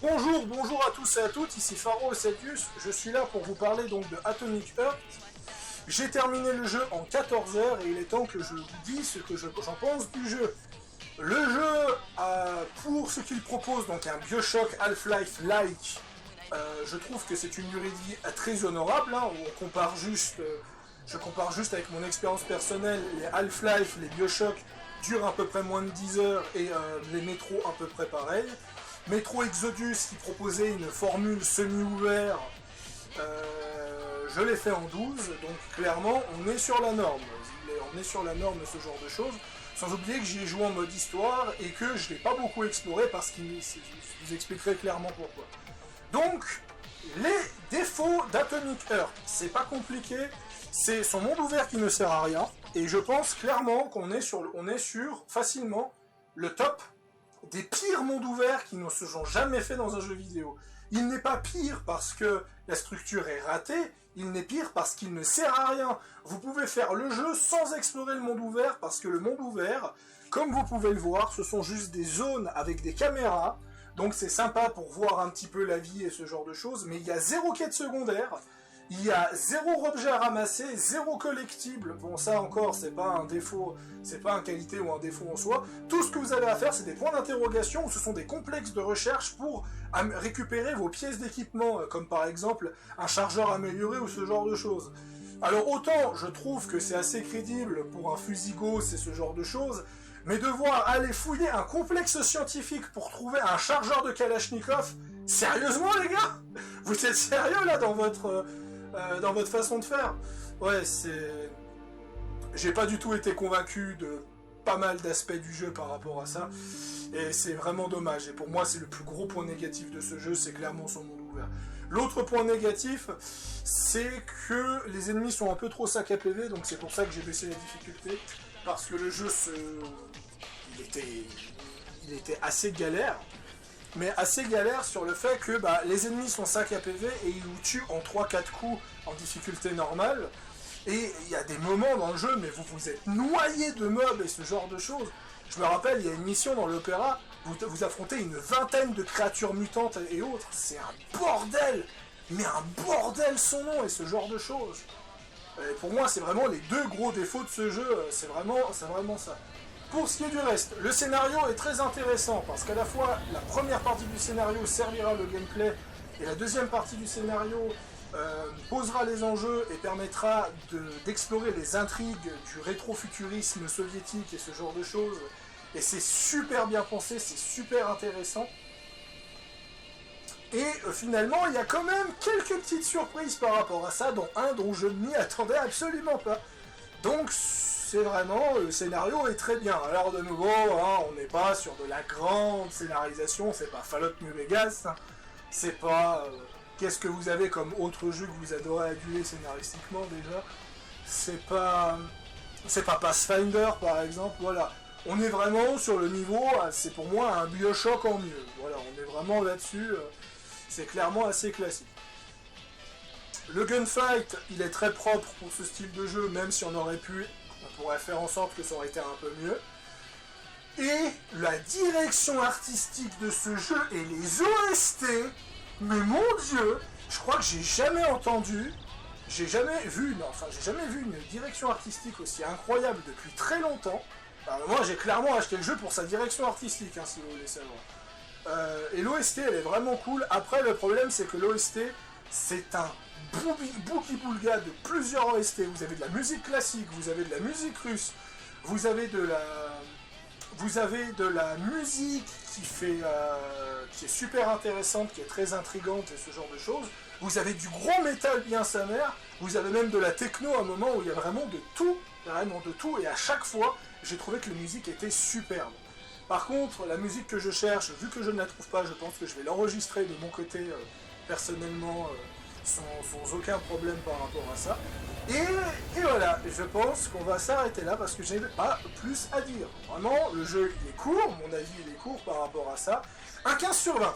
Bonjour à tous et à toutes, ici Pharo Sadius, je suis là pour vous parler donc de Atomic Heart. J'ai terminé le jeu en 14 heures et il est temps que je vous dise ce que j'en pense du jeu. Le jeu, pour ce qu'il propose, donc un Bioshock Half-Life-like, je trouve que c'est une durée de vie très honorable, hein. Je compare juste avec mon expérience personnelle, les Half-Life, les Bioshock durent à peu près moins de 10 heures et les Metro à peu près pareil. Metro Exodus qui proposait une formule semi-ouverte, je l'ai fait en 12, donc clairement on est sur la norme. On est sur la norme de ce genre de choses, sans oublier que j'y ai joué en mode histoire et que je ne l'ai pas beaucoup exploré parce que je vous expliquerai clairement pourquoi. Donc, les défauts d'Atomic Heart, c'est pas compliqué, c'est son monde ouvert qui ne sert à rien, et je pense clairement qu'on est sur facilement le top des pires mondes ouverts qui ne se sont jamais faits dans un jeu vidéo. Il n'est pas pire parce que la structure est ratée, il n'est pire parce qu'il ne sert à rien. Vous pouvez faire le jeu sans explorer le monde ouvert, parce que le monde ouvert, comme vous pouvez le voir, ce sont juste des zones avec des caméras, donc c'est sympa pour voir un petit peu la vie et ce genre de choses, mais il y a zéro quête secondaire, il y a zéro objet à ramasser, zéro collectible. Bon, ça encore, c'est pas un défaut, c'est pas une qualité ou un défaut en soi. Tout ce que vous avez à faire, c'est des points d'interrogation ou ce sont des complexes de recherche pour récupérer vos pièces d'équipement, comme par exemple un chargeur amélioré ou ce genre de choses. Alors autant, je trouve que c'est assez crédible pour un fusil Gauss et ce genre de choses, mais devoir aller fouiller un complexe scientifique pour trouver un chargeur de Kalachnikov, sérieusement les gars? Vous êtes sérieux là dans votre façon de faire? Ouais, c'est... J'ai pas du tout été convaincu de pas mal d'aspects du jeu par rapport à ça, et c'est vraiment dommage, et pour moi c'est le plus gros point négatif de ce jeu, c'est clairement son monde ouvert. L'autre point négatif, c'est que les ennemis sont un peu trop sac à PV, donc c'est pour ça que j'ai baissé la difficulté, parce que le jeu il était assez galère, mais assez galère sur le fait que les ennemis sont sac à PV et ils vous tuent en 3-4 coups en difficulté normale, et il y a des moments dans le jeu, mais vous êtes noyé de mobs et ce genre de choses. Je me rappelle, il y a une mission dans l'opéra, vous affrontez une vingtaine de créatures mutantes et autres, c'est un bordel, mais un bordel son nom et ce genre de choses. Et pour moi, c'est vraiment les deux gros défauts de ce jeu, c'est vraiment ça. Pour ce qui est du reste, le scénario est très intéressant, parce qu'à la fois, la première partie du scénario servira le gameplay, et la deuxième partie du scénario posera les enjeux et permettra d'explorer les intrigues du rétrofuturisme soviétique et ce genre de choses. Et c'est super bien pensé, c'est super intéressant. Et finalement, il y a quand même quelques petites surprises par rapport à ça, dont un dont je m'y attendais absolument pas. Donc c'est vraiment, le scénario est très bien. Alors de nouveau, hein, on n'est pas sur de la grande scénarisation, c'est pas Fallout New Vegas, hein, c'est pas... Qu'est-ce que vous avez comme autre jeu que vous adorez aduler scénaristiquement déjà? C'est pas Pathfinder par exemple, voilà. On est vraiment sur le niveau, c'est pour moi un Bioshock en mieux. Voilà, on est vraiment là-dessus, c'est clairement assez classique. Le gunfight, il est très propre pour ce style de jeu, même si on pourrait faire en sorte que ça aurait été un peu mieux. Et la direction artistique de ce jeu et les OST, mais mon dieu, je crois que j'ai jamais vu une direction artistique aussi incroyable depuis très longtemps. Alors, moi j'ai clairement acheté le jeu pour sa direction artistique, hein, si vous voulez savoir. Et l'OST elle est vraiment cool. Après le problème c'est que l'OST c'est un bouki-boulga de plusieurs OST. Vous avez de la musique classique, vous avez de la musique russe, vous avez de la musique qui est super intéressante, qui est très intrigante et ce genre de choses. Vous avez du gros métal bien sa mère, vous avez même de la techno à un moment où il y a vraiment de tout, et à chaque fois, j'ai trouvé que la musique était superbe. Par contre, la musique que je cherche, vu que je ne la trouve pas, je pense que je vais l'enregistrer de mon côté, personnellement, sans aucun problème par rapport à ça. Et voilà, je pense qu'on va s'arrêter là parce que je n'ai pas plus à dire. Vraiment, le jeu il est court, mon avis il est court par rapport à ça. Un 15 sur 20.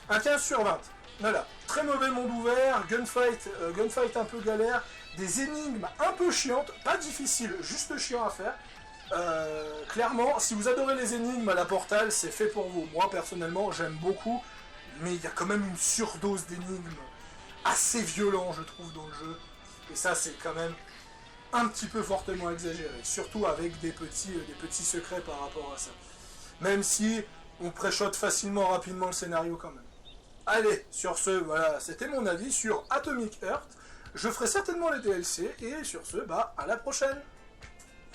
Un 15 sur 20. Voilà. Très mauvais monde ouvert, gunfight un peu galère, des énigmes un peu chiantes, pas difficiles, juste chiant à faire. Clairement, si vous adorez les énigmes à la Portal, c'est fait pour vous. Moi personnellement, j'aime beaucoup mais il y a quand même une surdose d'énigmes assez violent, je trouve, dans le jeu. Et ça, c'est quand même un petit peu fortement exagéré, surtout avec des petits secrets par rapport à ça. Même si on préchote facilement, rapidement le scénario quand même. Allez, sur ce, voilà, c'était mon avis sur Atomic Heart. Je ferai certainement les DLC, et sur ce, bah, à la prochaine!